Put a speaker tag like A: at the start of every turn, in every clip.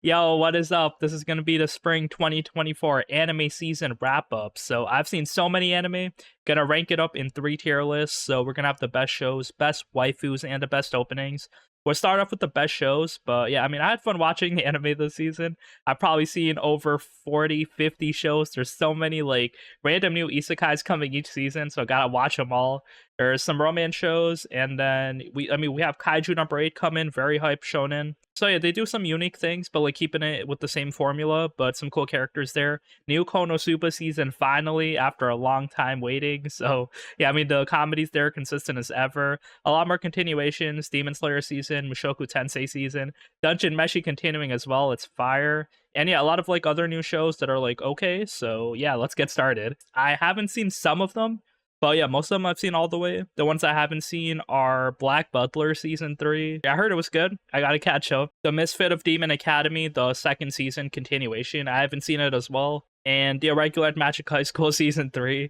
A: Yo, what is up? This is going to be the spring 2024 anime season wrap up. So, I've seen so many anime. Gonna rank it up in 3 tier lists. So, we're gonna have the best shows, best waifus, and the best openings. We'll start off with the best shows, but yeah, I mean, I had fun watching the anime this season. I've probably seen over 40, 50 shows. There's so many like random new isekais coming each season, so I gotta watch them all. There's some romance shows, and then we have Kaiju number 8 coming, very hype shonen. So yeah, they do some unique things, but like keeping it with the same formula, but some cool characters there. New Konosuba season finally after a long time waiting. So yeah, I mean the comedy's there consistent as ever. A lot more continuations, Demon Slayer season, Mushoku Tensei season, Dungeon Meshi continuing as well. It's fire. And yeah, a lot of like other new shows that are like okay, so yeah, let's get started. I haven't seen some of them, but yeah, most of them I've seen all the way. The ones I haven't seen are Black Butler season 3. I heard it was good. I gotta catch up. The Misfit of Demon Academy, the second season continuation. I haven't seen it as well. And the Irregular Magic High School season 3.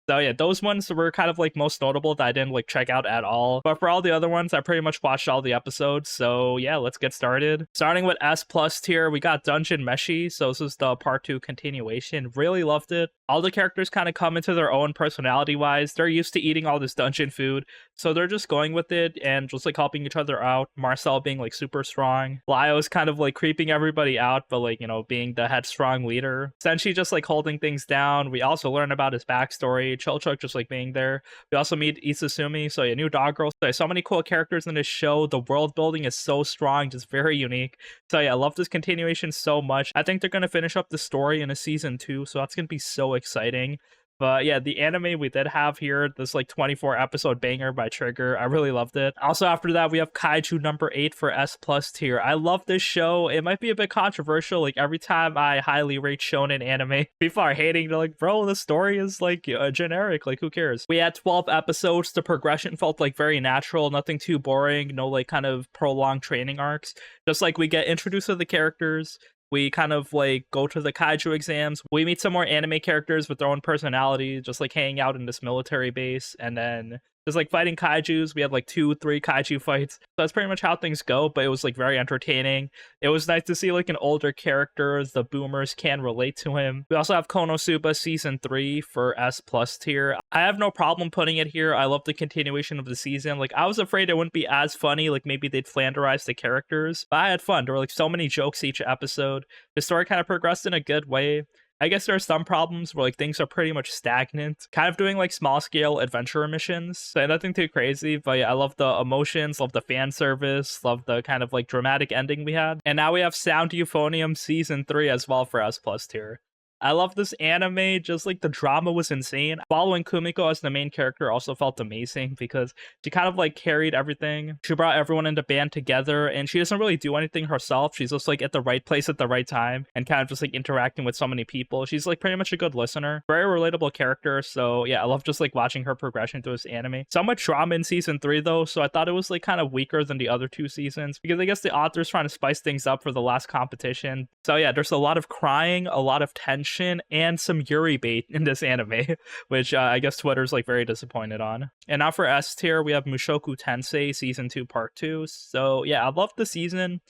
A: So yeah, those ones were kind of like most notable that I didn't like check out at all. But for all the other ones, I pretty much watched all the episodes. So yeah, let's get started. Starting with S plus tier, we got Dungeon Meshi. So this is the part 2 continuation. Really loved it. All the characters kind of come into their own personality wise. They're used to eating all this dungeon food, so they're just going with it and just like helping each other out. Marcel being like super strong, Lio's kind of like creeping everybody out, but like, you know, being the headstrong leader. Senshi just like holding things down. We also learn about his backstory. Chilchuk just like being there. We also meet Isusumi, so yeah, new dog girl. So many cool characters in this show. The world building is so strong, just very unique. So yeah, I love this continuation so much. I think they're gonna finish up the story in a season 2, so that's gonna be so exciting. But yeah, the anime we did have here, this like 24 episode banger by Trigger, I really loved it. Also after that, we have Kaiju number 8 for S plus tier. I love this show. It might be a bit controversial. Like every time I highly rate shonen anime, people are hating. They're like, bro, the story is like generic. Like who cares? We had 12 episodes. The progression felt like very natural, nothing too boring, no like kind of prolonged training arcs. Just like we get introduced to the characters. We kind of like go to the kaiju exams. We meet some more anime characters with their own personality, just like hanging out in this military base. And then just like fighting kaijus. We had like 2, 3 kaiju fights. So that's pretty much how things go, but it was like very entertaining. It was nice to see like an older character. The boomers can relate to him. We also have Konosuba season 3 for S plus tier. I have no problem putting it here. I love the continuation of the season. Like I was afraid it wouldn't be as funny. Like maybe they'd flanderize the characters, but I had fun. There were like so many jokes each episode. The story kind of progressed in a good way. I guess there are some problems where like things are pretty much stagnant, kind of doing like small scale adventure missions. So nothing too crazy, but yeah, I love the emotions, love the fan service, love the kind of like dramatic ending we had. And now we have Sound Euphonium season 3 as well for S plus tier. I love this anime, just like the drama was insane. Following Kumiko as the main character also felt amazing because she kind of like carried everything. She brought everyone in the band together and she doesn't really do anything herself. She's just like at the right place at the right time and kind of just like interacting with so many people. She's like pretty much a good listener. Very relatable character. So yeah, I love just like watching her progression through this anime. So much drama in season 3 though, so I thought it was like kind of weaker than the other 2 seasons because I guess the author's trying to spice things up for the last competition. So yeah, there's a lot of crying, a lot of tension, and some Yuri bait in this anime, which I guess Twitter's like very disappointed on. And now for S tier, we have Mushoku Tensei season 2 part 2. So yeah, I loved the season.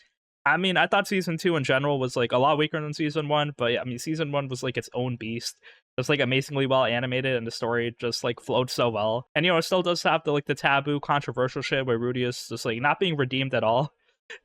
A: I mean, I thought season 2 in general was like a lot weaker than season 1, but yeah, I mean, season 1 was like its own beast. Just like amazingly well animated, and the story just like flowed so well. And you know, it still does have the like the taboo controversial shit where Rudy is just like not being redeemed at all.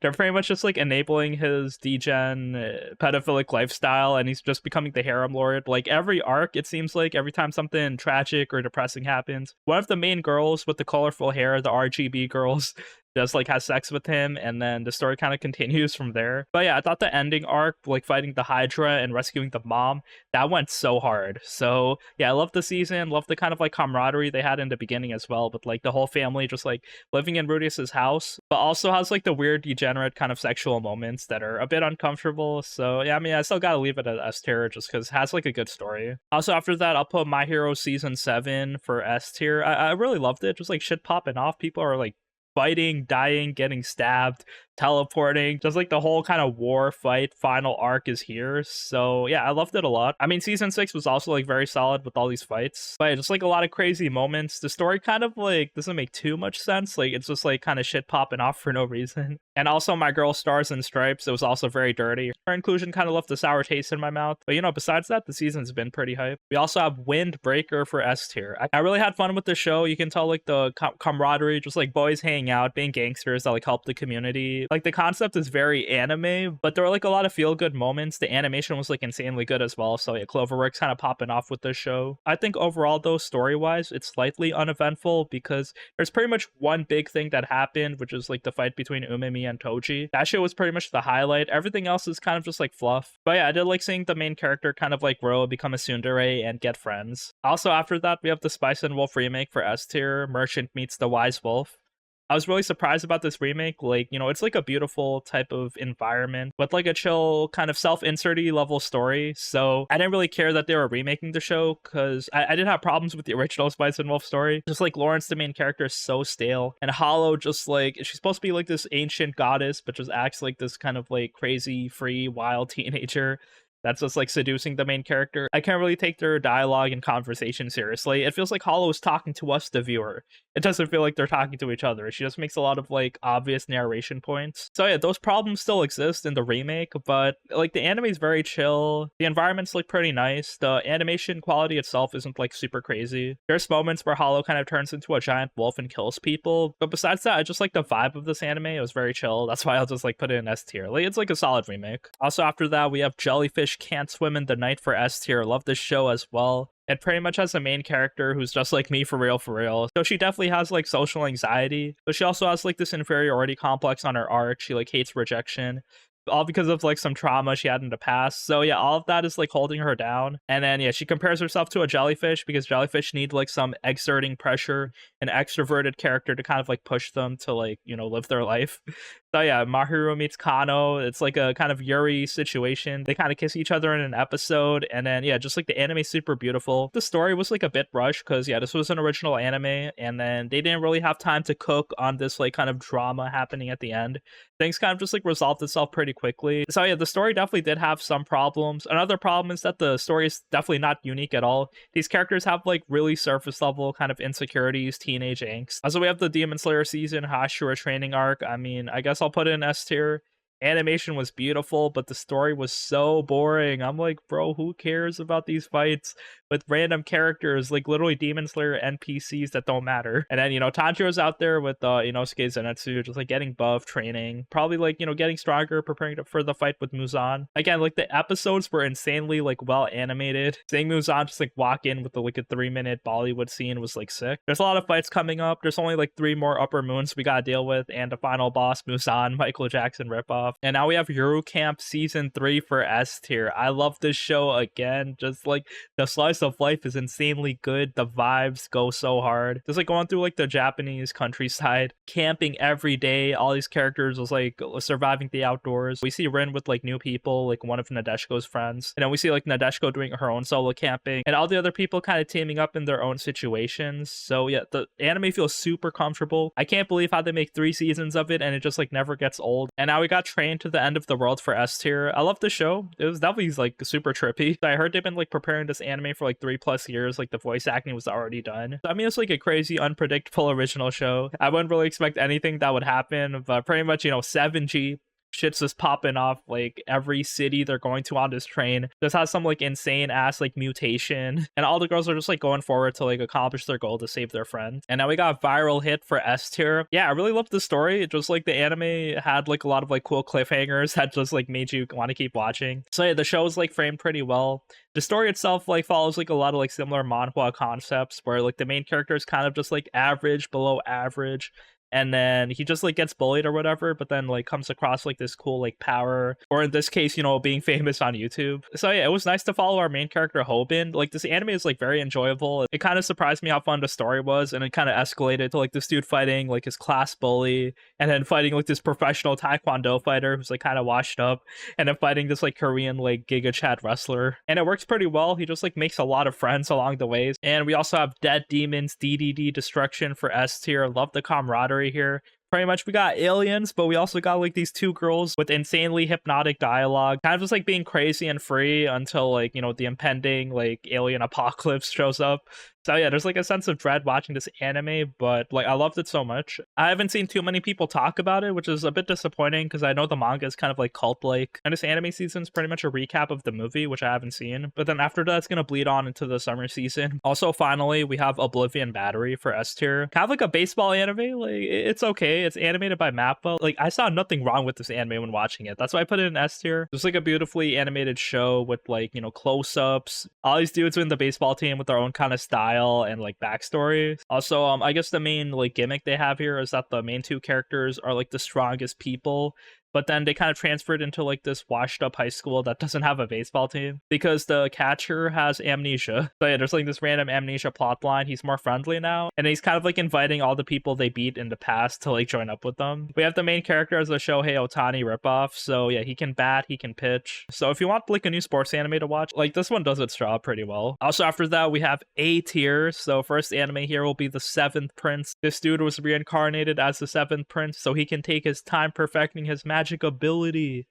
A: They're pretty much just like enabling his degen pedophilic lifestyle, and he's just becoming the harem lord. Like every arc, it seems like every time something tragic or depressing happens, one of the main girls with the colorful hair, the RGB girls, just like has sex with him, and then the story kind of continues from there. But yeah, I thought the ending arc, like fighting the Hydra and rescuing the mom, that went so hard. So yeah, I love the season, love the kind of like camaraderie they had in the beginning as well, but like the whole family just like living in Rudius's house, but also has like the weird degenerate kind of sexual moments that are a bit uncomfortable. So yeah, I mean, I still gotta leave it at S tier just because it has like a good story. Also after that, I'll put My Hero season 7 for S tier. I really loved it. Just like shit popping off. People are like fighting, dying, getting stabbed. teleporting, just like the whole kind of war fight final arc is here. So yeah, I loved it a lot. I mean, season 6 was also like very solid with all these fights, but just like a lot of crazy moments. The story kind of like doesn't make too much sense. Like it's just like kind of shit popping off for no reason. And also my girl Stars and Stripes, it was also very dirty. Her inclusion kind of left a sour taste in my mouth. But you know, besides that, the season's been pretty hype. We also have Windbreaker for S tier. I really had fun with the show. You can tell like the camaraderie, just like boys hanging out, being gangsters that like help the community. Like the concept is very anime, but there were like a lot of feel good moments. The animation was like insanely good as well. So yeah, Cloverworks kind of popping off with this show. I think overall though, story wise, it's slightly uneventful because there's pretty much one big thing that happened, which is like the fight between Umemi and Toji. That shit was pretty much the highlight. Everything else is kind of just like fluff. But yeah, I did like seeing the main character kind of like grow, become a tsundere, and get friends. Also after that, we have the Spice and Wolf remake for S tier, Merchant meets the Wise Wolf. I was really surprised about this remake. Like, you know, it's like a beautiful type of environment with like a chill kind of self-inserty level story. So I didn't really care that they were remaking the show because I didn't have problems with the original Spice and Wolf story. Just like Lawrence, the main character, is so stale. And Hollow, just like, she's supposed to be like this ancient goddess, but just acts like this kind of like crazy, free, wild teenager that's just like seducing the main character. I can't really take their dialogue and conversation seriously. It feels like Hollow is talking to us, the viewer. It doesn't feel like they're talking to each other. She just makes a lot of like obvious narration points. So yeah, those problems still exist in the remake, but like the anime is very chill. The environments look pretty nice. The animation quality itself isn't like super crazy. There's moments where Hollow kind of turns into a giant wolf and kills people, but besides that, I just like the vibe of this anime. It was very chill. That's why I'll just like put it in S tier. Like it's like a solid remake. Also after that, we have Jellyfish Can't Swim in the Night for S tier. Love this show as well. It pretty much has a main character who's just like me for real, for real. So she definitely has like social anxiety, but she also has like this inferiority complex on her arc. She like hates rejection, all because of like some trauma she had in the past. So yeah, all of that is like holding her down. And then yeah, she compares herself to a jellyfish because jellyfish need like some exerting pressure, an extroverted character to kind of like push them to like, you know, live their life. So yeah, Mahiru meets Kano. It's like a kind of Yuri situation. They kind of kiss each other in an episode, and then yeah, just like the anime is super beautiful. The story was like a bit rushed because yeah, this was an original anime, and then they didn't really have time to cook on this like kind of drama happening at the end. Things kind of just like resolved itself pretty quickly. So yeah, the story definitely did have some problems. Another problem is that the story is definitely not unique at all. These characters have like really surface level kind of insecurities, teenage angst. Also, we have the Demon Slayer season, Hashira training arc. I mean, I guess I'll put it in S tier. Animation was beautiful, but the story was so boring. I'm like, bro, who cares about these fights with random characters, like literally Demon Slayer NPCs that don't matter? And then, you know, Tanjiro's out there with, Inosuke Zenitsu, just like getting buff, training, probably like, you know, getting stronger, preparing for the fight with Muzan. Again, like the episodes were insanely like well animated. Seeing Muzan just like walk in with like a 3-minute Bollywood scene was like sick. There's a lot of fights coming up. There's only like 3 more upper moons we gotta deal with, and the final boss, Muzan, Michael Jackson ripoff. And now we have Yuru Camp season 3 for S tier. I love this show again. Just like the slice of life is insanely good. The vibes go so hard. Just like going through like the Japanese countryside, camping every day. All these characters was like surviving the outdoors. We see Rin with like new people, like one of Nadeshiko's friends. And then we see like Nadeshiko doing her own solo camping, and all the other people kind of teaming up in their own situations. So yeah, the anime feels super comfortable. I can't believe how they make 3 seasons of it and it just like never gets old. And now we got Train to the End of the World for S tier. I love the show. It was definitely like super trippy. I heard they've been like preparing this anime for like 3+ years. Like the voice acting was already done. I mean, it's like a crazy, unpredictable original show. I wouldn't really expect anything that would happen, but pretty much, you know, 7G shit's just popping off like every city they're going to on this train. This has some like insane ass like mutation, and all the girls are just like going forward to like accomplish their goal to save their friend. And now we got Viral Hit for S tier. Yeah, I really loved the story. It just like the anime had like a lot of like cool cliffhangers that just like made you want to keep watching. So yeah, the show is like framed pretty well. The story itself like follows like a lot of like similar manhwa concepts where like the main character is kind of just like average, below average, and then he just like gets bullied or whatever, but then like comes across like this cool like power, or in this case, you know, being famous on YouTube. So yeah, it was nice to follow our main character Hobin. Like this anime is like very enjoyable. It kind of surprised me how fun the story was, and it kind of escalated to like this dude fighting like his class bully, and then fighting like this professional taekwondo fighter who's like kind of washed up, and then fighting this like Korean like Giga Chad wrestler. And it works pretty well. He just like makes a lot of friends along the ways. And we also have Dead Demons DDD Destruction for S tier. Love the camaraderie here. Pretty much we got aliens, but we also got like these two girls with insanely hypnotic dialogue, kind of just like being crazy and free until like, you know, the impending like alien apocalypse shows up. So yeah, there's like a sense of dread watching this anime, but like I loved it so much. I haven't seen too many people talk about it, which is a bit disappointing because I know the manga is kind of like cult-like. And this anime season is pretty much a recap of the movie, which I haven't seen. But then after that, it's gonna bleed on into the summer season. Also, finally, we have Oblivion Battery for S tier. Kind of like a baseball anime. Like it's okay. It's animated by Mappa. Like I saw nothing wrong with this anime when watching it. That's why I put it in S tier. It's like a beautifully animated show with like, you know, close-ups. All these dudes in the baseball team with their own kind of style and like backstory. Also, I guess the main like gimmick they have here is that the main two characters are like the strongest people, but then they kind of transferred into like this washed up high school that doesn't have a baseball team because the catcher has amnesia. So yeah, there's like this random amnesia plot line. He's more friendly now, and he's kind of like inviting all the people they beat in the past to like join up with them. We have the main character as a Shohei Ohtani ripoff. So yeah, he can bat, he can pitch. So if you want like a new sports anime to watch, like this one does its job pretty well. Also after that, we have A tier. So first anime here will be the Seventh Prince. This dude was reincarnated as the Seventh Prince so he can take his time perfecting his magic ability.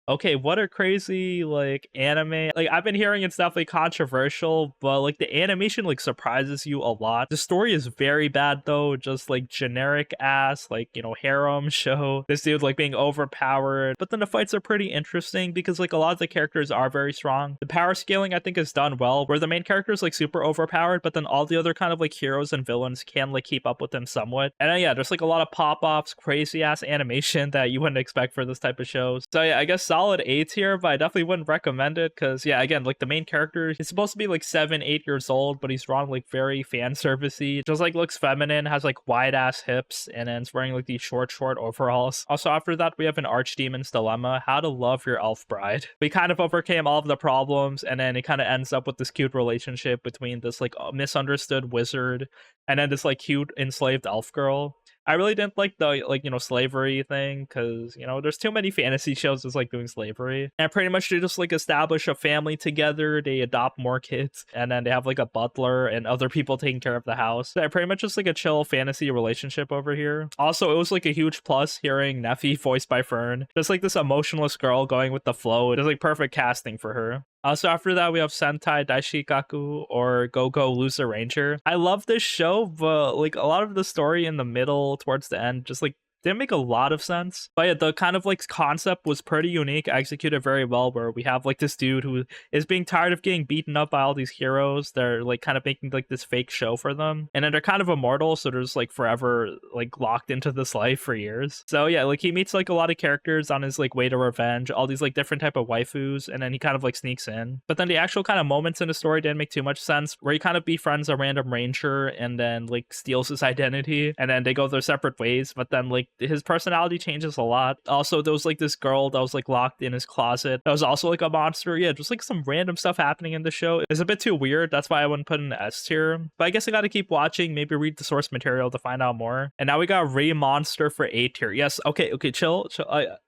A: Okay, what a crazy like anime. Like I've been hearing it's definitely controversial, but like the animation like surprises you a lot. The story is very bad though, just like generic ass like, you know, harem show. This dude like being overpowered. But then the fights are pretty interesting because like a lot of the characters are very strong. The power scaling I think is done well, where the main character is like super overpowered, but then all the other kind of like heroes and villains can like keep up with him somewhat. And yeah, there's like a lot of pop-offs, crazy ass animation that you wouldn't expect for this type of shows. So yeah, I guess solid A tier, but I definitely wouldn't recommend it because yeah, again, like the main character, he's supposed to be like 7-8 years old, but he's drawn like very fan servicey, just like looks feminine, has like wide ass hips, and then it's wearing like these short overalls. Also after that, we have an archdemon's dilemma, how to love your elf bride. We kind of overcame all of the problems, and then it kind of ends up with this cute relationship between this like misunderstood wizard and then this like cute enslaved elf girl. I really didn't like the like, you know, slavery thing because, you know, there's too many fantasy shows that's like doing slavery. And pretty much they just like establish a family together, they adopt more kids, and then they have like a butler and other people taking care of the house. So pretty much just like a chill fantasy relationship over here. Also, it was like a huge plus hearing Neffy voiced by Fern. Just like this emotionless girl going with the flow. It is like perfect casting for her. Also after that, we have Sentai Daishikaku or Go-Go Loser Ranger. I love this show, but like a lot of the story in the middle towards the end just like didn't make a lot of sense. But yeah, the kind of like concept was pretty unique, executed very well, where we have like this dude who is being tired of getting beaten up by all these heroes. They're like kind of making like this fake show for them, and then they're kind of immortal, so they're just like forever like locked into this life for years. So yeah, like he meets like a lot of characters on his like way to revenge, all these like different type of waifus, and then he kind of like sneaks in. But then the actual kind of moments in the story didn't make too much sense, where he kind of befriends a random ranger and then like steals his identity, and then they go their separate ways. But then like his personality changes a lot. Also, there was like this girl that was like locked in his closet that was also like a monster. Yeah, just like some random stuff happening in the show. It's a bit too weird. That's why I wouldn't put in S tier. But I guess I gotta keep watching, maybe read the source material to find out more. And now we got Re Monster for A tier. Yes, okay, chill.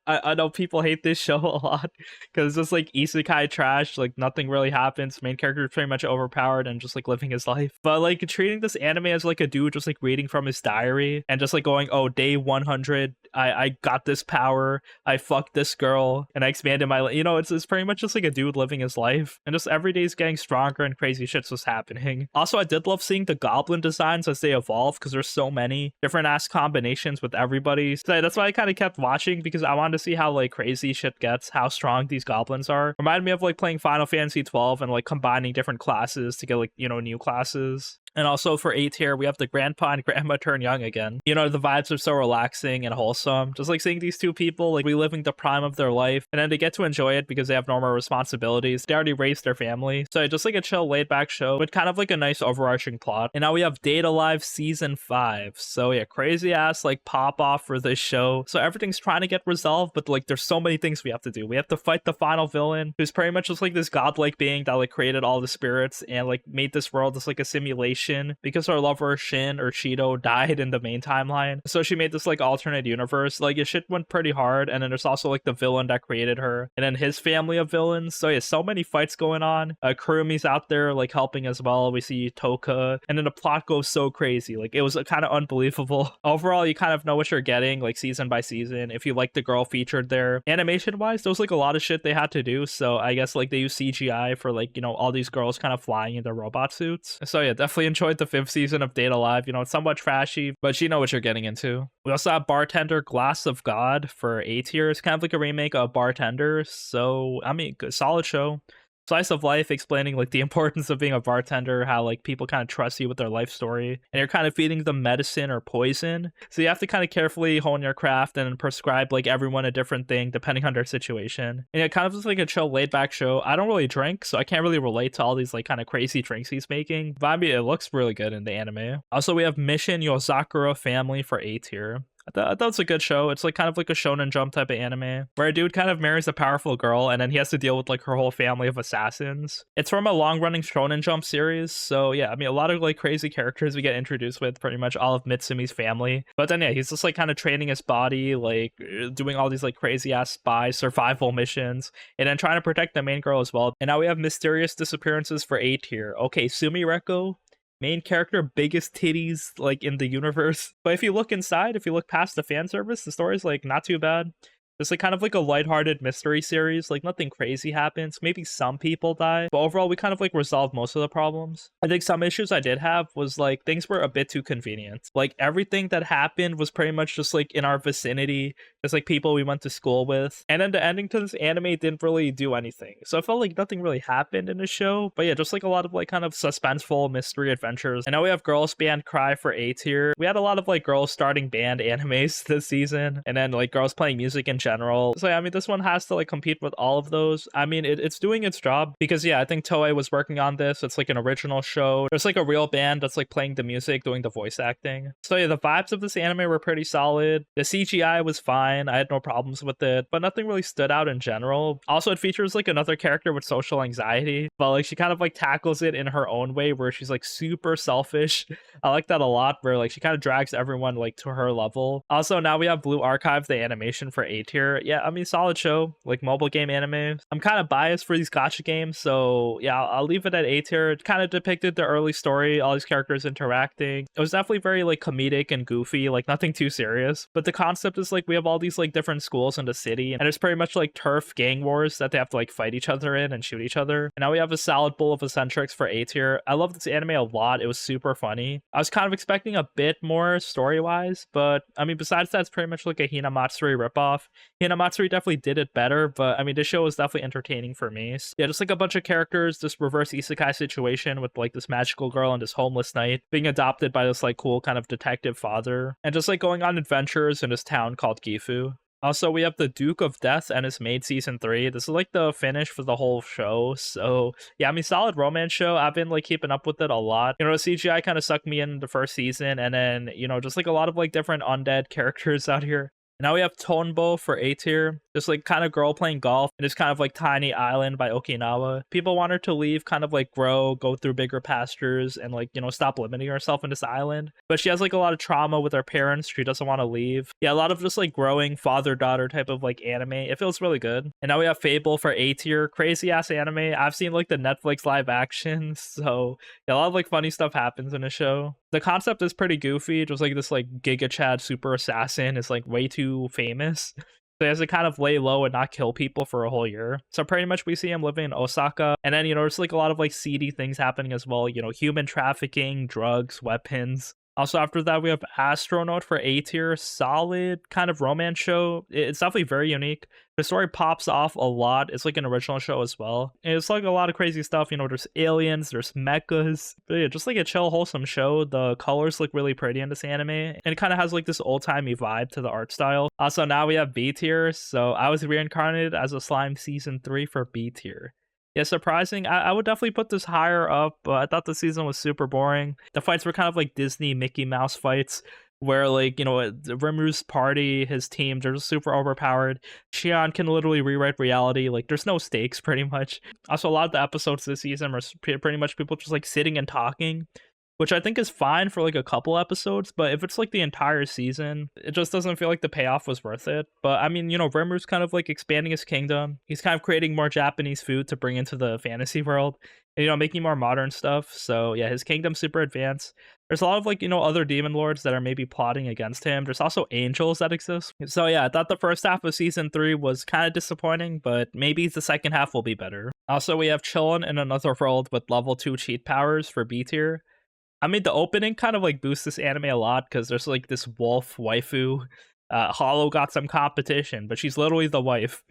A: I know people hate this show a lot because it's just like isekai trash, like nothing really happens. Main character is pretty much overpowered and just like living his life. But like treating this anime as like a dude just like reading from his diary and just like going, oh, day 100, I got this power, I fucked this girl, and I expanded my life. You know, it's pretty much just like a dude living his life, and just every day he's getting stronger and crazy shit's was happening. Also, I did love seeing the goblin designs as they evolve because there's so many different ass combinations with everybody. So that's why I kind of kept watching, because I wanted to see how like crazy shit gets, how strong these goblins are. Reminded me of like playing Final Fantasy 12 and like combining different classes to get like, you know, new classes. And also for A tier, we have the grandpa and grandma turn young again. You know, the vibes are so relaxing and wholesome. Just like seeing these two people like reliving the prime of their life, and then they get to enjoy it because they have normal responsibilities. They already raised their family. So just like a chill, laid back show with kind of like a nice overarching plot. And now we have Date Alive Season 5. So yeah, crazy ass like pop off for this show. So everything's trying to get resolved, but like there's so many things we have to do. We have to fight the final villain, who's pretty much just like this godlike being that like created all the spirits and like made this world just like a simulation animation because her lover Shin or Shido died in the main timeline. So she made this like alternate universe. Like it shit went pretty hard, and then there's also like the villain that created her, and then his family of villains. So yeah, so many fights going on. Kurumi's out there like helping as well. We see Toka, and then the plot goes so crazy. Like it was kind of unbelievable. Overall, you kind of know what you're getting like season by season. If you like the girl featured there, animation wise, there was like a lot of shit they had to do. So I guess like they use CGI for like, you know, all these girls kind of flying in their robot suits. So yeah, definitely enjoyed the 5th season of Date Alive. You know, it's somewhat trashy, but you know what you're getting into. We also have Bartender Glass of God for A tier. It's kind of like a remake of Bartender. So I mean, good, solid show. Slice of life explaining like the importance of being a bartender, how like people kind of trust you with their life story, and you're kind of feeding them medicine or poison, so you have to kind of carefully hone your craft and prescribe like everyone a different thing depending on their situation. And it kind of is like a chill laid back show. I don't really drink, so I can't really relate to all these like kind of crazy drinks he's making, but I mean it looks really good in the anime. Also we have Mission Yozakura Family for A tier. I thought it's a good show. It's like kind of like a Shonen Jump type of anime where a dude kind of marries a powerful girl and then he has to deal with like her whole family of assassins. It's from a long-running Shonen Jump series, so yeah, I mean a lot of like crazy characters we get introduced with, pretty much all of Mitsumi's family. But then yeah, he's just like kind of training his body, like doing all these like crazy ass spy survival missions, and then trying to protect the main girl as well. And now we have mysterious disappearances for A tier. Okay, Sumireko, main character, biggest titties like in the universe. But if you look inside, if you look past the fan service, the story's like not too bad. It's like kind of like a lighthearted mystery series. Like nothing crazy happens. Maybe some people die, but overall we kind of like resolved most of the problems. I think some issues I did have was like things were a bit too convenient. Like everything that happened was pretty much just like in our vicinity. There's like people we went to school with. And then the ending to this anime didn't really do anything. So I felt like nothing really happened in the show. But yeah, just like a lot of like kind of suspenseful mystery adventures. And now we have Girls Band Cry for A tier. We had a lot of like girls starting band animes this season. And then like girls playing music in general. So yeah, I mean, this one has to like compete with all of those. I mean, it's doing its job because yeah, I think Toei was working on this. It's like an original show. There's like a real band that's like playing the music, doing the voice acting. So yeah, the vibes of this anime were pretty solid. The CGI was fine. I had no problems with it, but nothing really stood out in general. Also, it features like another character with social anxiety, but like she kind of like tackles it in her own way where she's like super selfish. I like that a lot, where like she kind of drags everyone like to her level. Also, now we have Blue Archive, the animation for A tier. Yeah, I mean, solid show, like mobile game anime. I'm kind of biased for these gacha games, so yeah, I'll leave it at A tier. It kind of depicted the early story, all these characters interacting. It was definitely very like comedic and goofy, like nothing too serious. But the concept is like we have all these like different schools in the city, and it's pretty much like turf gang wars that they have to like fight each other in and shoot each other. And now we have a solid bowl of eccentrics for A tier. I love this anime a lot. It was super funny. I was kind of expecting a bit more story-wise, but I mean, besides that, it's pretty much like a Hinamatsuri ripoff. Hinamatsuri definitely did it better, but I mean, this show was definitely entertaining for me. Yeah, just like a bunch of characters, this reverse isekai situation with like this magical girl and this homeless knight being adopted by this like cool kind of detective father, and just like going on adventures in this town called Gifu. Also, we have the Duke of Death and his maid season 3. This is like the finish for the whole show. So yeah, I mean, solid romance show. I've been like keeping up with it a lot. You know, the CGI kind of sucked me in the first season, and then, you know, just like a lot of like different undead characters out here. Now we have Tonbo for A tier. Just like kind of girl playing golf in this kind of like tiny island by Okinawa. People want her to leave, kind of like grow, go through bigger pastures, and like, you know, stop limiting herself in this island. But she has like a lot of trauma with her parents. She doesn't want to leave. Yeah, a lot of just like growing father-daughter type of like anime. It feels really good. And now we have Fable for A tier. Crazy ass anime. I've seen like the Netflix live action. So yeah, a lot of like funny stuff happens in the show. The concept is pretty goofy. Just like this like Giga Chad super assassin is like way too famous. So he has to kind of lay low and not kill people for a whole year. So pretty much we see him living in Osaka. And then, you know, there's like a lot of like seedy things happening as well. You know, human trafficking, drugs, weapons. Also, after that, we have Astronaut for A tier. Solid kind of romance show. It's definitely very unique. The story pops off a lot. It's like an original show as well. And it's like a lot of crazy stuff. You know, there's aliens, there's mechas. But yeah, just like a chill, wholesome show. The colors look really pretty in this anime. And it kind of has like this old-timey vibe to the art style. Also, now we have B tier. So I was reincarnated as a slime season 3 for B tier. Yeah, surprising. I would definitely put this higher up, but I thought the season was super boring. The fights were kind of like Disney Mickey Mouse fights, where like, you know, Rimuru's party, his team, they're just super overpowered. Shion can literally rewrite reality. Like, there's no stakes pretty much. Also, a lot of the episodes this season are pretty much people just like sitting and talking, which I think is fine for like a couple episodes, but if it's like the entire season, it just doesn't feel like the payoff was worth it. But I mean, Rimru's kind of like expanding his kingdom. He's kind of creating more Japanese food to bring into the fantasy world, and making more modern stuff. So yeah, his kingdom's super advanced. There's a lot of like, other demon lords that are maybe plotting against him. There's also angels that exist. So yeah, I thought the first half of season 3 was kind of disappointing, but maybe the second half will be better. Also, we have chillin' in another world with level 2 cheat powers for B tier. I mean, the opening kind of like boosts this anime a lot because there's like this wolf waifu. Hollow got some competition, but she's literally the wife.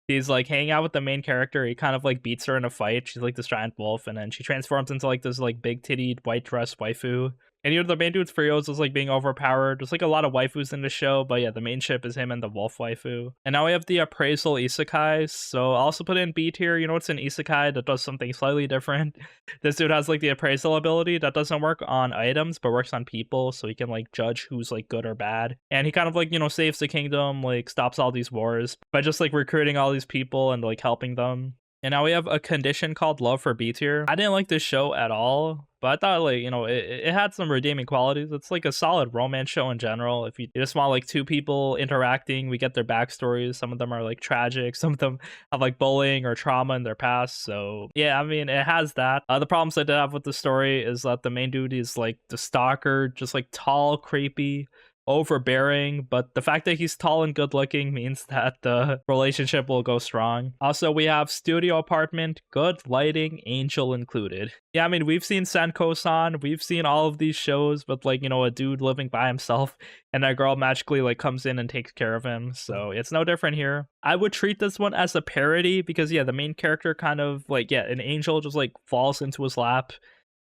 A: He's like hanging out with the main character. He kind of like beats her in a fight. She's like this giant wolf, and then she transforms into like this like big tittied white dress waifu. And the main dude's Frios is like being overpowered. There's like a lot of waifus in the show, but yeah, the main ship is him and the wolf waifu. And now we have the appraisal isekai. So I'll also put in B tier. It's an isekai that does something slightly different. This dude has like the appraisal ability that doesn't work on items, but works on people. So he can like judge who's like good or bad. And he kind of like, saves the kingdom, like stops all these wars by just like recruiting all these people and like helping them. And now we have a condition called Love for B tier. I didn't like this show at all, but I thought like, it had some redeeming qualities. It's like a solid romance show in general. If you just want like two people interacting, we get their backstories. Some of them are like tragic. Some of them have like bullying or trauma in their past. So yeah, I mean, it has that. The problems I did have with the story is that the main dude is like the stalker, just like tall, creepy, overbearing, but the fact that he's tall and good looking means that the relationship will go strong. Also, we have studio apartment, good lighting, angel included. Yeah, I mean, we've seen Senko-san, we've seen all of these shows with like, a dude living by himself and that girl magically like comes in and takes care of him. So it's no different here. I would treat this one as a parody because yeah, the main character kind of like, yeah, an angel just like falls into his lap.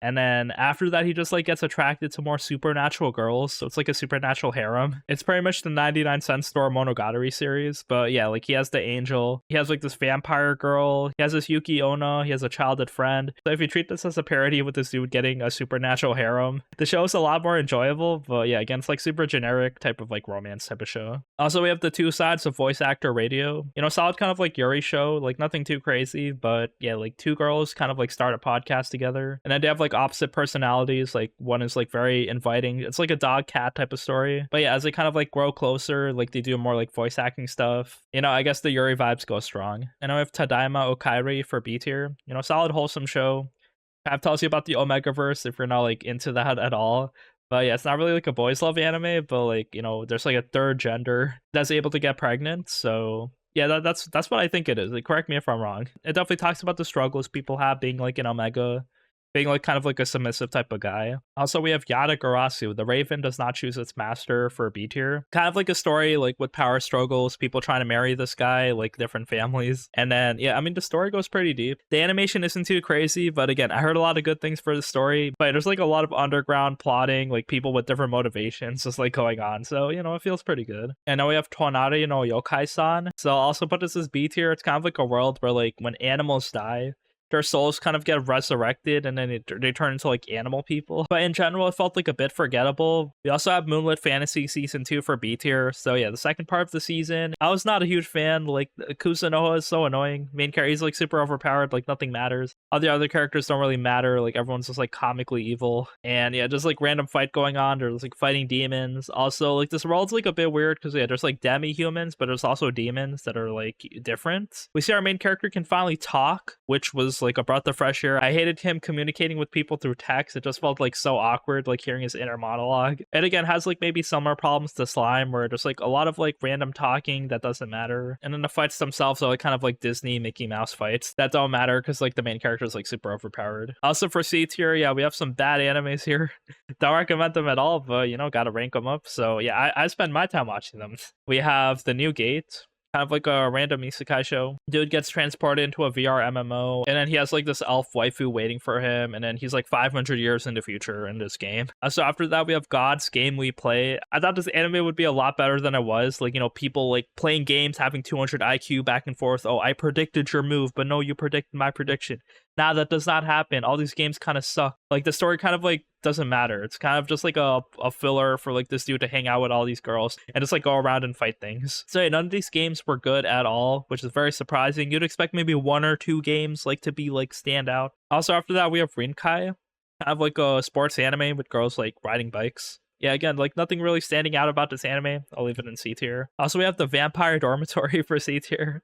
A: And then after that, he just like gets attracted to more supernatural girls. So it's like a supernatural harem. It's pretty much the 99-cent store Monogatari series. But yeah, like he has the angel. He has like this vampire girl. He has this Yuki Onna. He has a childhood friend. So if you treat this as a parody with this dude getting a supernatural harem, the show is a lot more enjoyable. But yeah, again, it's like super generic type of like romance type of show. Also, we have the two sides of voice actor radio. Solid kind of like Yuri show. Like nothing too crazy. But yeah, like two girls kind of like start a podcast together. And then they have like opposite personalities. Like one is like very inviting. It's like a dog cat type of story. But yeah, as they kind of like grow closer, like they do more like voice acting stuff. I guess the Yuri vibes go strong. And I have Tadaima Okairi for B tier. Solid wholesome show. Kind of tells you about the Omegaverse if you're not like into that at all. But yeah, it's not really like a boys love anime, but like, there's like a third gender that's able to get pregnant. So yeah, that's what I think it is. Like, correct me if I'm wrong. It definitely talks about the struggles people have being like an Omega, being like kind of like a submissive type of guy. Also, we have Yada Garasu. The Raven does not choose its master for B tier. Kind of like a story like with power struggles, people trying to marry this guy, like different families. And then, yeah, I mean, the story goes pretty deep. The animation isn't too crazy, but again, I heard a lot of good things for the story, but there's like a lot of underground plotting, like people with different motivations just like going on. So, it feels pretty good. And now we have Tonari no Yokai-san. So I'll also put this as B tier. It's kind of like a world where like when animals die, their souls kind of get resurrected and then they turn into like animal people. But in general, it felt like a bit forgettable. We also have Moonlit Fantasy Season 2 for B tier. So yeah, the second part of the season, I was not a huge fan. Like Kusunoha is so annoying. Main character, he's like super overpowered, like nothing matters. All the other characters don't really matter. Like everyone's just like comically evil. And yeah, just like random fight going on. There's like fighting demons. Also, like this world's like a bit weird because yeah, there's like demi-humans, but there's also demons that are like different. We see our main character can finally talk, which was like a breath of fresh air. I hated him communicating with people through text. It just felt like so awkward, like hearing his inner monologue. And again, has like maybe similar problems to Slime, where there's like a lot of like random talking that doesn't matter. And then the fights themselves are like kind of like Disney Mickey Mouse fights that don't matter because like the main character is like super overpowered. Also for C tier, yeah, we have some bad animes here. Don't recommend them at all, but gotta rank them up. So yeah, I spend my time watching them. We have The New Gate, kind of like a random isekai show. Dude gets transported into a VR MMO, and then he has like this elf waifu waiting for him, and then he's like 500 years in the future in this game. So after that, we have God's Game We Play. I thought this anime would be a lot better than it was. Like, people like playing games, having 200 IQ back and forth. Oh, I predicted your move, but no, you predicted my prediction. Nah, that does not happen. All these games kind of suck. Like, the story kind of like doesn't matter. It's kind of just like a filler for like this dude to hang out with all these girls and just like go around and fight things. So yeah, none of these games were good at all, which is very surprising. You'd expect maybe one or two games like to be like stand out. Also after that, we have Rinkai, Kind of like a sports anime with girls like riding bikes. Yeah, again, like nothing really standing out about this anime. I'll leave it in C tier. Also, we have the Vampire Dormitory for C tier.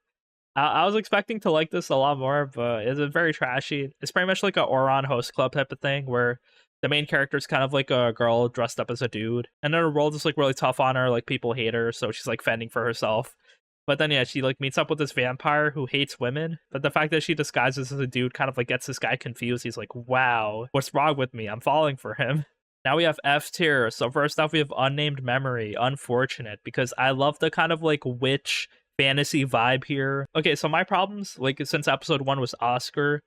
A: I was expecting to like this a lot more, but it's very trashy. It's pretty much like a Oran host club type of thing where the main character is kind of like a girl dressed up as a dude, and then her world is like really tough on her. Like people hate her, so she's like fending for herself. But then yeah, she like meets up with this vampire who hates women. But the fact that she disguises as a dude kind of like gets this guy confused. He's like, "Wow, what's wrong with me? I'm falling for him." Now we have F tier. So first off, we have Unnamed Memory. Unfortunate, because I love the kind of like witch fantasy vibe here. Okay, so my problems, like since episode 1 was Oscar,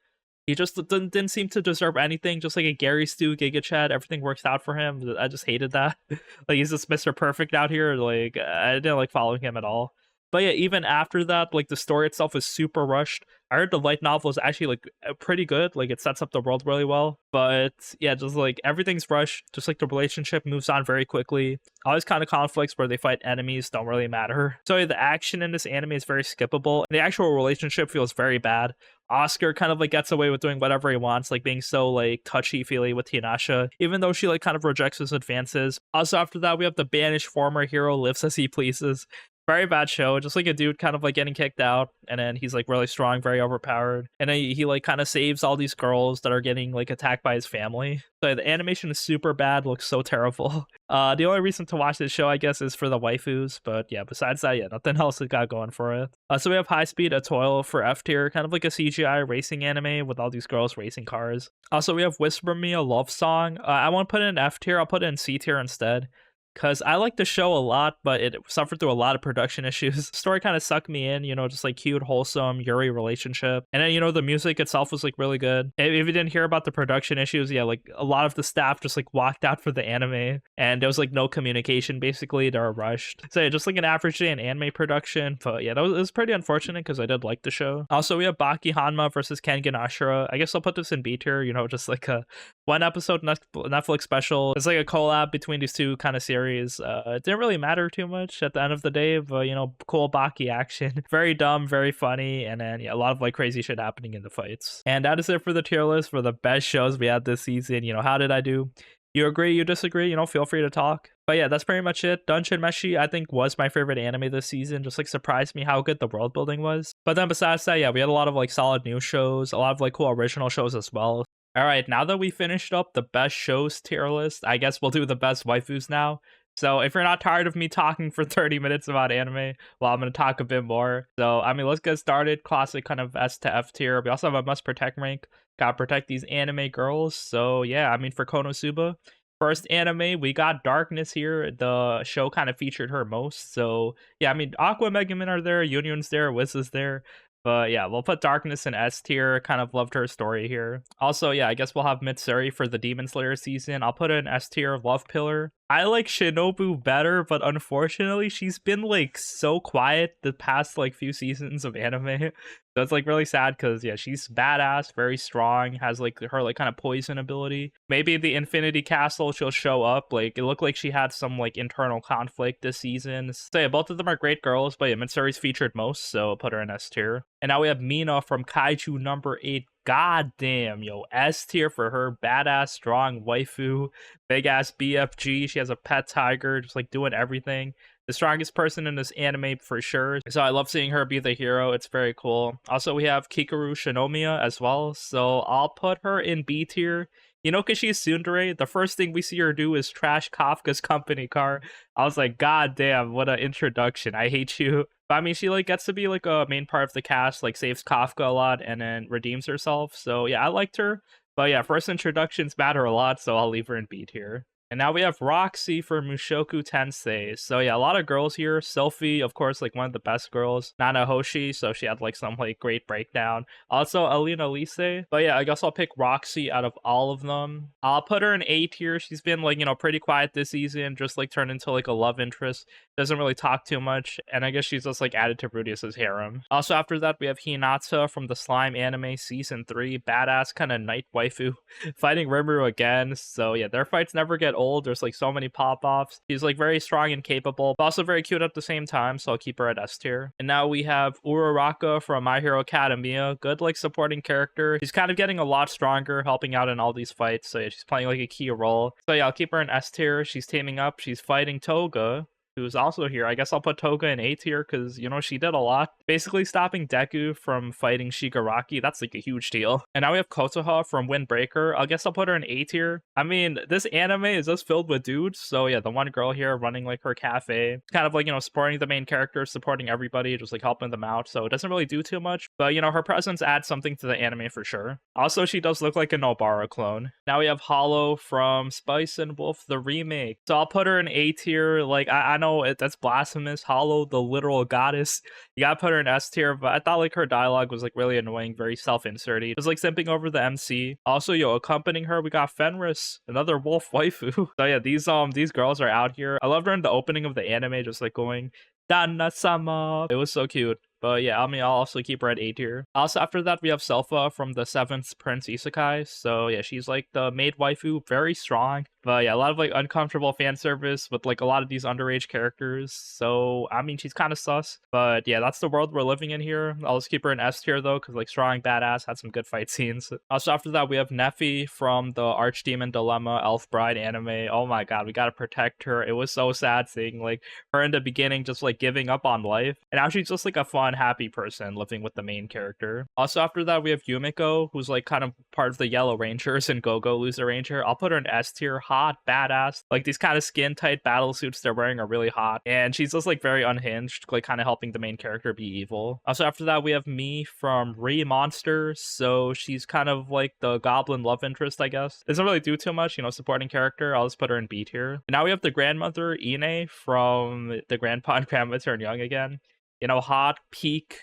A: he just didn't seem to deserve anything. Just like a Gary Stu Giga Chad, everything works out for him. I just hated that. Like he's just Mr. Perfect out here. Like I didn't like following him at all. But yeah, even after that, like the story itself is super rushed. I heard the light novel is actually like pretty good. Like it sets up the world really well. But yeah, just like everything's rushed. Just like the relationship moves on very quickly. All these kind of conflicts where they fight enemies don't really matter. So yeah, the action in this anime is very skippable. The actual relationship feels very bad. Oscar kind of like gets away with doing whatever he wants, like being so like touchy-feely with Hinasha, even though she like kind of rejects his advances. Also after that, we have the banished former hero lives as he pleases. Very bad show, just like a dude kind of like getting kicked out, and then he's like really strong, very overpowered, and then he like kind of saves all these girls that are getting like attacked by his family. So the animation is super bad, looks so terrible. The only reason to watch this show, I guess, is for the waifus, but yeah, besides that, yeah, nothing else has got going for it. So we have High Speed, a toil for F tier, kind of like a CGI racing anime with all these girls racing cars. Also, we have Whisper Me, a love song. I won't put it in F tier, I'll put it in C tier instead. Because I like the show a lot, but it suffered through a lot of production issues. The story kind of sucked me in, you know, just like cute, wholesome Yuri relationship. And then, you know, the music itself was like really good. If you didn't hear about the production issues, yeah, like a lot of the staff just like walked out for the anime, and there was like no communication basically. They were rushed. So yeah, just like an average day in anime production. But yeah, it was pretty unfortunate because I did like the show. Also, we have Baki Hanma versus Kengan Ashura. I guess I'll put this in B tier, you know, just like a one episode Netflix special. It's like a collab between these two kind of series. It didn't really matter too much at the end of the day, but you know, cool Baki action. Very dumb, very funny, and then yeah, a lot of like crazy shit happening in the fights. And that is it for the tier list for the best shows we had this season. You know, how did I do? You agree, you disagree, you know, feel free to talk. But yeah, that's pretty much it. Dungeon Meshi, I think, was my favorite anime this season. Just like surprised me how good the world building was. But then besides that, yeah, we had a lot of like solid new shows, a lot of like cool original shows as well. All right, now that we finished up the best shows tier list, I guess we'll do the best waifus now. So if you're not tired of me talking for 30 minutes about anime, well, I'm going to talk a bit more. So, I mean, let's get started. Classic kind of S to F tier. We also have a must protect rank. Gotta protect these anime girls. So, yeah, I mean, for Konosuba, first anime, we got Darkness here. The show kind of featured her most. So, yeah, I mean, Aqua Megamin are there, Union's there, Wiz is there. But yeah, we'll put Darkness in S tier. Kind of loved her story here. Also, yeah, I guess we'll have Mitsuri for the Demon Slayer season. I'll put it in S tier. Love Pillar. I like Shinobu better, but unfortunately, she's been like so quiet the past like few seasons of anime. So it's like really sad because yeah, she's badass, very strong, has like her like kind of poison ability. Maybe the Infinity Castle she'll show up. Like it looked like she had some like internal conflict this season. So yeah, both of them are great girls, but yeah, Mitsuri's featured most, so I'll put her in S tier. And now we have Mina from Kaiju number 8. God damn, yo, S tier for her, badass, strong waifu, big ass BFG. She has a pet tiger, just like doing everything. The strongest person in this anime for sure. So I love seeing her be the hero. It's very cool. Also, we have Kikaru Shinomiya as well. So I'll put her in B tier. You know, because she's tsundere, the first thing we see her do is trash Kafka's company car. I was like, God damn, what an introduction. I hate you. But I mean, she like gets to be like a main part of the cast, like saves Kafka a lot and then redeems herself. So yeah, I liked her. But yeah, first introductions matter a lot, so I'll leave her in B tier. And now we have Roxy for Mushoku Tensei. So yeah, a lot of girls here. Sylphie, of course, like one of the best girls. Nana Hoshi, so she had like some like great breakdown. Also Alina Lise. But yeah, I guess I'll pick Roxy out of all of them. I'll put her in A tier. She's been like, you know, pretty quiet this season. Just like turned into like a love interest. Doesn't really talk too much. And I guess she's just like added to Rudius's harem. Also after that, we have Hinata from the Slime anime season 3. Badass kind of knight waifu. Fighting Rimuru again. So yeah, their fights never get old. There's like so many pop-offs. She's like very strong and capable, but also very cute at the same time, so I'll keep her at S tier. And now we have Uraraka from My Hero Academia. Good like supporting character. She's kind of getting a lot stronger, helping out in all these fights. So yeah, she's playing like a key role. So yeah, I'll keep her in S tier. She's teaming up. She's fighting Toga, who's also here. I guess I'll put Toga in A tier because, you know, she did a lot. Basically stopping Deku from fighting Shigaraki, that's like a huge deal. And now we have Kotoha from Windbreaker. I guess I'll put her in A tier. I mean, this anime is just filled with dudes. So yeah, the one girl here running like her cafe, kind of like, you know, supporting the main character, supporting everybody, just like helping them out. So it doesn't really do too much, but you know, her presence adds something to the anime for sure. Also, she does look like a Nobara clone. Now we have Hollow from Spice and Wolf, the remake. So I'll put her in A tier. Like, I know that's blasphemous. Hollow, the literal goddess. You gotta put her in S tier, but I thought like her dialogue was like really annoying, very self-inserty. Just like simping over the MC. Also, yo, accompanying her, we got Fenris, another wolf waifu. So yeah, these girls are out here. I loved her in the opening of the anime, just like going Dana-sama. It was so cute. But yeah, I mean, I'll also keep her at A tier. Also, after that, we have Selpha from the 7th Prince Isekai. So yeah, she's like the maid waifu, very strong. But yeah, a lot of like uncomfortable fan service with like a lot of these underage characters. So I mean, she's kind of sus. But yeah, that's the world we're living in here. I'll just keep her in S tier though, because like strong, badass, had some good fight scenes. Also, after that, we have Neffy from the Archdemon Dilemma Elf Bride anime. Oh my god, we gotta protect her. It was so sad seeing like her in the beginning just like giving up on life. And now she's just like a fun, happy person living with the main character. Also, after that, we have Yumiko, who's like kind of part of the Yellow Rangers and Go-Go Loser Ranger. I'll put her in S tier. Hot, badass. Like these kind of skin tight battle suits they're wearing are really hot, and she's just like very unhinged, like kind of helping the main character be evil. Also, after that, we have Me from Re Monster. So she's kind of like the goblin love interest, I guess. Doesn't really do too much, you know, supporting character. I'll just put her in B tier. And now we have the grandmother Ine from the Grandpa and Grandma Turn Young Again. You know, hot, peak,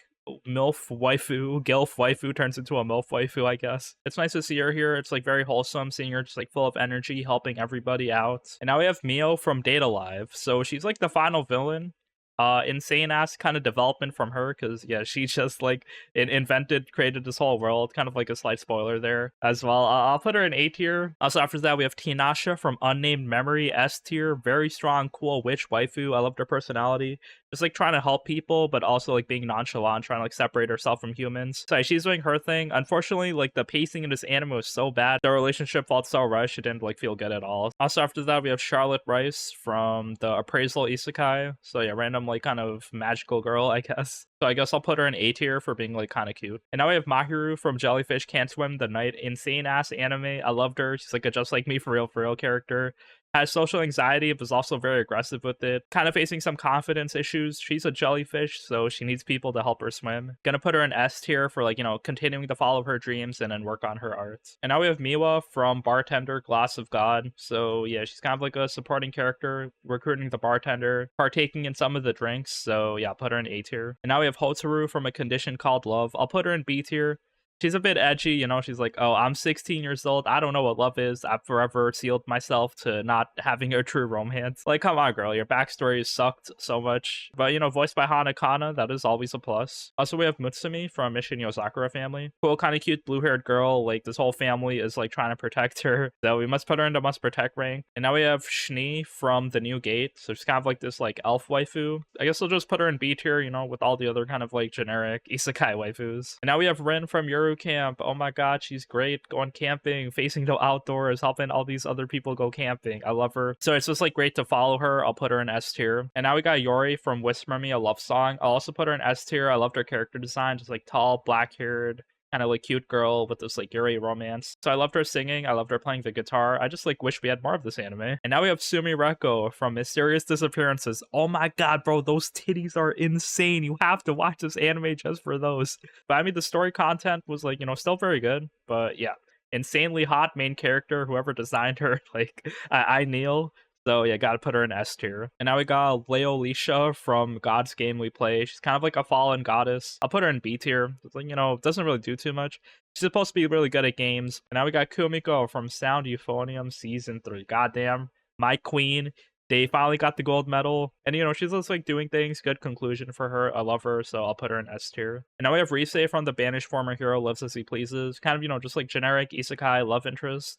A: MILF waifu, GILF waifu turns into a MILF waifu, I guess. It's nice to see her here. It's like very wholesome, seeing her just like full of energy, helping everybody out. And now we have Mio from Data Live. So she's like the final villain. Insane ass kind of development from her, because yeah, she just like created this whole world. Kind of like a slight spoiler there as well. I'll put her in A tier. Also, after that, we have Tinashe from Unnamed Memory, S tier. Very strong, cool witch waifu. I loved her personality. Just like trying to help people, but also like being nonchalant, trying to like separate herself from humans. So she's doing her thing. Unfortunately, like the pacing in this anime was so bad. The relationship felt so rushed. It didn't like feel good at all. Also, after that, we have Charlotte Rice from the Appraisal Isekai. So yeah, random like kind of magical girl, I guess. So I guess I'll put her in A tier for being like kind of cute. And now we have Mahiru from Jellyfish Can't Swim the Night. Insane ass anime. I loved her. She's like a just like me for real character. Has social anxiety, but was also very aggressive with it. Kind of facing some confidence issues. She's a jellyfish, so she needs people to help her swim. Gonna put her in S tier for like, you know, continuing to follow her dreams and then work on her art. And now we have Miwa from Bartender Glass of God. So yeah, she's kind of like a supporting character, recruiting the bartender, partaking in some of the drinks. So yeah, I'll put her in A tier. And now we have Hotaru from A Condition Called Love. I'll put her in B tier. She's a bit edgy, you know, she's like, oh, I'm 16 years old. I don't know what love is. I've forever sealed myself to not having a true romance. Like, come on, girl, your backstory sucked so much. But, you know, voiced by Hana Kana, that is always a plus. Also, we have Mutsumi from Mission Yozakura family. Cool, kind of cute blue-haired girl. Like, this whole family is, like, trying to protect her. So we must put her into must protect rank. And now we have Shni from The New Gate. So she's kind of like this, like, elf waifu. I guess we'll just put her in B tier, you know, with all the other kind of, like, generic isekai waifus. And now we have Rin from Yuru Camp. Oh my god, she's great. Going camping, facing the outdoors, helping all these other people go camping. I love her. So it's just like great to follow her. I'll put her in S tier. And now we got Yori from Whisper Me, a love song. I'll also put her in S tier. I loved her character design, just like tall, black-haired, kind of like cute girl with this like Yuri romance. So I loved her singing. I loved her playing the guitar. I just like wish we had more of this anime. And now we have Sumi Reko from Mysterious Disappearances. Oh my god, bro, those titties are insane. You have to watch this anime just for those. But I mean, the story content was like, you know, still very good. But yeah, insanely hot main character. Whoever designed her, like, I kneel. So yeah, gotta put her in S tier. And now we got Leolisha from God's Game We Play. She's kind of like a fallen goddess. I'll put her in B tier. It's like, you know, doesn't really do too much. She's supposed to be really good at games. And now we got Kumiko from Sound Euphonium Season 3. Goddamn, my queen. They finally got the gold medal. And, you know, she's just, like, doing things. Good conclusion for her. I love her, so I'll put her in S tier. And now we have Rise from The Banished Former Hero Lives As He Pleases. Kind of, you know, just, like, generic isekai love interest.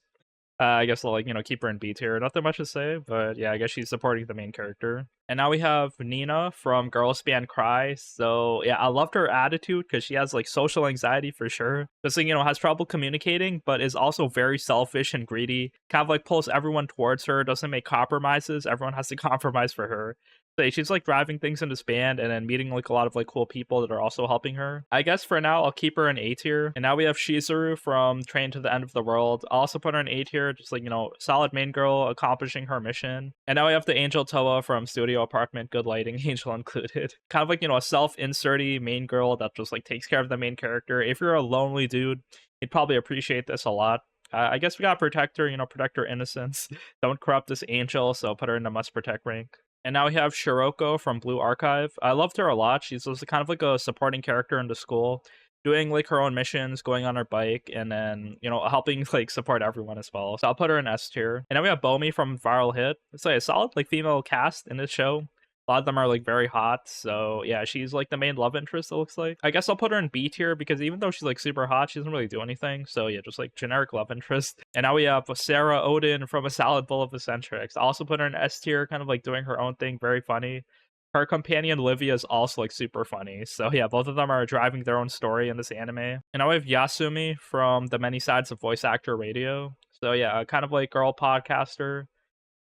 A: I guess I'll, like, keep her in B tier. Nothing much to say, but yeah, I guess she's supporting the main character. And now we have Nina from Girls Band Cry. So yeah, I loved her attitude because she has like social anxiety for sure. Just like, has trouble communicating, but is also very selfish and greedy. Kind of like pulls everyone towards her, doesn't make compromises. Everyone has to compromise for her. So she's like driving things in this band and then meeting like a lot of like cool people that are also helping her. I guess for now I'll keep her in A tier. And now we have Shizuru from Train to the End of the World. I'll also put her in A tier, just like, solid main girl accomplishing her mission. And now we have the Angel Toa from Studio Apartment, good lighting, Angel included. Kind of like, a self-inserty main girl that just like takes care of the main character. If you're a lonely dude, you'd probably appreciate this a lot. I guess we gotta protect her, protect her innocence. Don't corrupt this angel, so put her in the must protect rank. And now we have Shiroko from Blue Archive. I loved her a lot. She's just kind of like a supporting character in the school, doing like her own missions, going on her bike, and then, helping like support everyone as well. So I'll put her in S tier. And then we have Bomi from Viral Hit. It's like a solid like female cast in this show. A lot of them are like very hot, so yeah, she's like the main love interest, it looks like. I guess I'll put her in B tier because even though she's like super hot, she doesn't really do anything. So yeah, just like generic love interest. And now we have Sarah Odin from A Salad Bowl of Eccentrics. I also put her in S tier, kind of like doing her own thing, very funny. Her companion Livia is also like super funny. So yeah, both of them are driving their own story in this anime. And now we have Yasumi from The Many Sides of Voice Actor Radio. So yeah, kind of like girl podcaster.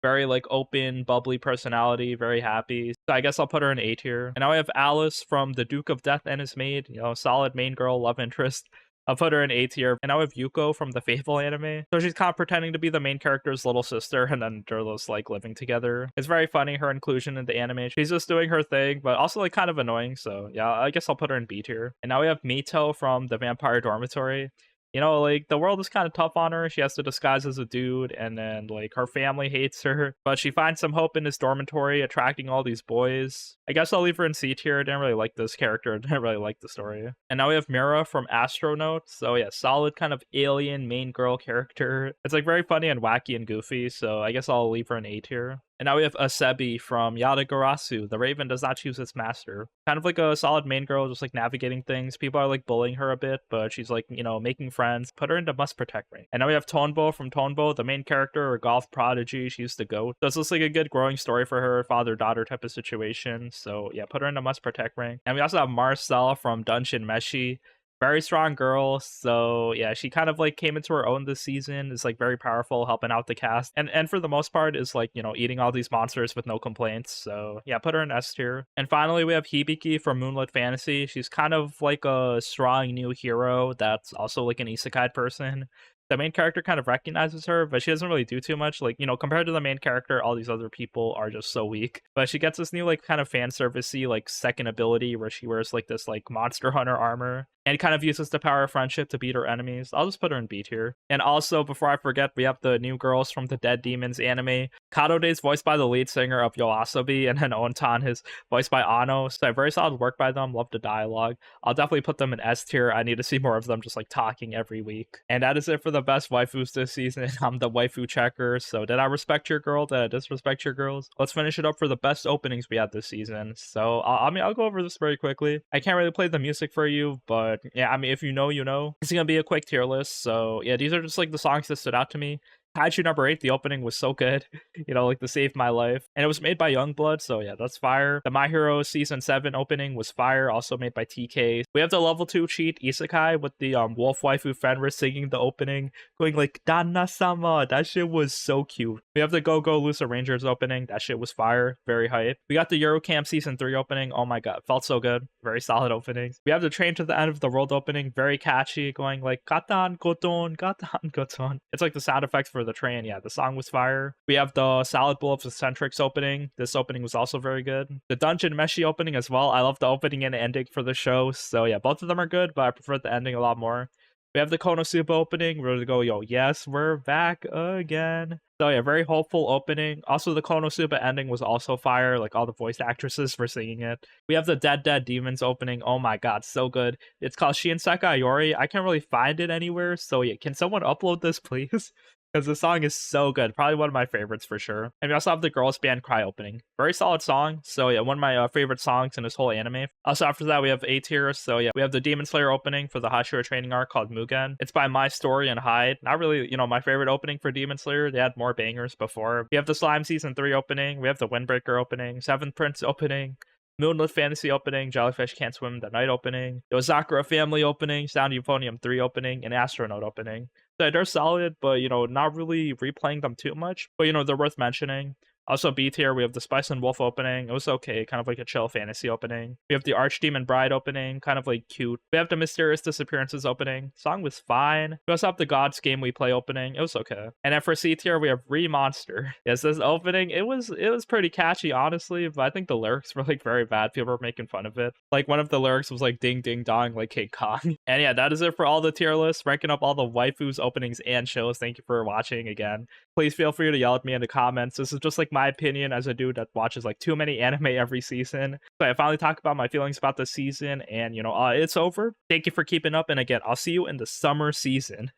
A: Very like open, bubbly personality, very happy. So I guess I'll put her in A tier. And now I have Alice from The Duke of Death and His Maid, solid main girl, love interest. I'll put her in A tier. And now I have Yuko from the Faithful anime. So she's kind of pretending to be the main character's little sister, and then they're just like living together. It's very funny, her inclusion in the anime. She's just doing her thing, but also like kind of annoying. So yeah, I guess I'll put her in B tier. And now we have Mito from the Vampire Dormitory. Like the world is kind of tough on her. She has to disguise as a dude, and then like her family hates her, but she finds some hope in this dormitory, attracting all these boys. I guess I'll leave her in C tier. I didn't really like this character. I didn't really like the story. And now we have Mira from Astronaut. So yeah, solid kind of alien main girl character. It's like very funny and wacky and goofy. So I guess I'll leave her in A tier. And now we have Asebi from Yadagarasu. The Raven does not choose its master. Kind of like a solid main girl, just like navigating things. People are like bullying her a bit, but she's like, making friends. Put her into must protect rank. And now we have Tonbo from Tonbo, the main character, or golf prodigy. She's the GOAT. So this looks like a good growing story for her, father-daughter type of situation. So yeah, put her into must protect rank. And we also have Marcel from Dungeon Meshi. Very strong girl, so yeah, she kind of like came into her own this season, is like very powerful, helping out the cast, and for the most part is like, eating all these monsters with no complaints. So yeah, put her in S tier. And finally we have Hibiki from Moonlit Fantasy. She's kind of like a strong new hero that's also like an isekai person. The main character kind of recognizes her, but she doesn't really do too much. Like, compared to the main character, all these other people are just so weak. But she gets this new, like, kind of fan servicey, like, second ability where she wears, like, this, like, Monster Hunter armor and kind of uses the power of friendship to beat her enemies. I'll just put her in B tier. And also, before I forget, we have the new girls from the Dead Demons anime. Katode is voiced by the lead singer of Yoasobi, and then Ontan is voiced by Ano. So very solid work by them. Love the dialogue. I'll definitely put them in S tier. I need to see more of them just, like, talking every week. And that is it for the best waifus this season. I'm the waifu checker. So did I respect your girl? Did I disrespect your girls? Let's finish it up for the best openings we had this season. So I'll go over this very quickly. I can't really play the music for you, but yeah, if you know, you know. It's gonna be a quick tier list. So yeah, these are just like the songs that stood out to me. Kaiju number 8, the opening was so good, like the Save My Life. And it was made by Youngblood, so yeah, that's fire. The My Hero Season 7 opening was fire, also made by TK. We have the level 2 cheat Isekai with the wolf waifu Fenris singing the opening, going like, Danna-sama, that shit was so cute. We have the Go Go Lusa Rangers opening, that shit was fire, very hype. We got the Eurocamp Season 3 opening, oh my god, felt so good, very solid openings. We have the Train to the End of the World opening, very catchy, going like, Gatan Goton, Gatan Goton. It's like the sound effects for the train. Yeah, the song was fire. We have the Salad Bowl of Eccentrics opening. This opening was also very good. The Dungeon Meshi opening as well. I love the opening and ending for the show. So yeah, both of them are good, but I prefer the ending a lot more. We have the Konosuba opening. We're going to go, yo, yes, we're back again. So yeah, very hopeful opening. Also, the Konosuba ending was also fire. Like all the voice actresses were singing it. We have the Dead Dead Demons opening. Oh my god, so good. It's called Shinsekai Yori. I can't really find it anywhere. So yeah, can someone upload this, please? because the song is so good. Probably one of my favorites for sure. And we also have the girls band Cry opening. Very solid song. So yeah, one of my favorite songs in this whole anime. Also after that, we have A tier. So yeah, we have the Demon Slayer opening for the Hashira training arc called Mugen. It's by My Story and Hyde. Not really, my favorite opening for Demon Slayer. They had more bangers before. We have the Slime Season 3 opening. We have the Windbreaker opening. Seventh Prince opening. Moonlit Fantasy opening, Jellyfish Can't Swim the Night opening, the Sakura Family opening, Sound Euphonium 3 opening, and Astronaut opening. So they're solid, but not really replaying them too much. But they're worth mentioning. Also, B tier, we have the Spice and Wolf opening. It was okay, kind of like a chill fantasy opening. We have the Archdemon Bride opening, kind of like cute. We have the Mysterious Disappearances opening. Song was fine. We also have the Gods Game We Play opening. It was okay. And then for C tier, we have Re-Monster. Yes, this opening, it was pretty catchy, honestly, but I think the lyrics were like very bad. People were making fun of it. Like one of the lyrics was like ding ding dong, like King Kong. And yeah, that is it for all the tier lists, ranking up all the waifus openings and shows. Thank you for watching again. Please feel free to yell at me in the comments. This is just like my opinion as a dude that watches like too many anime every season. So I finally talked about my feelings about the season, and it's over. Thank you for keeping up, and again, I'll see you in the summer season.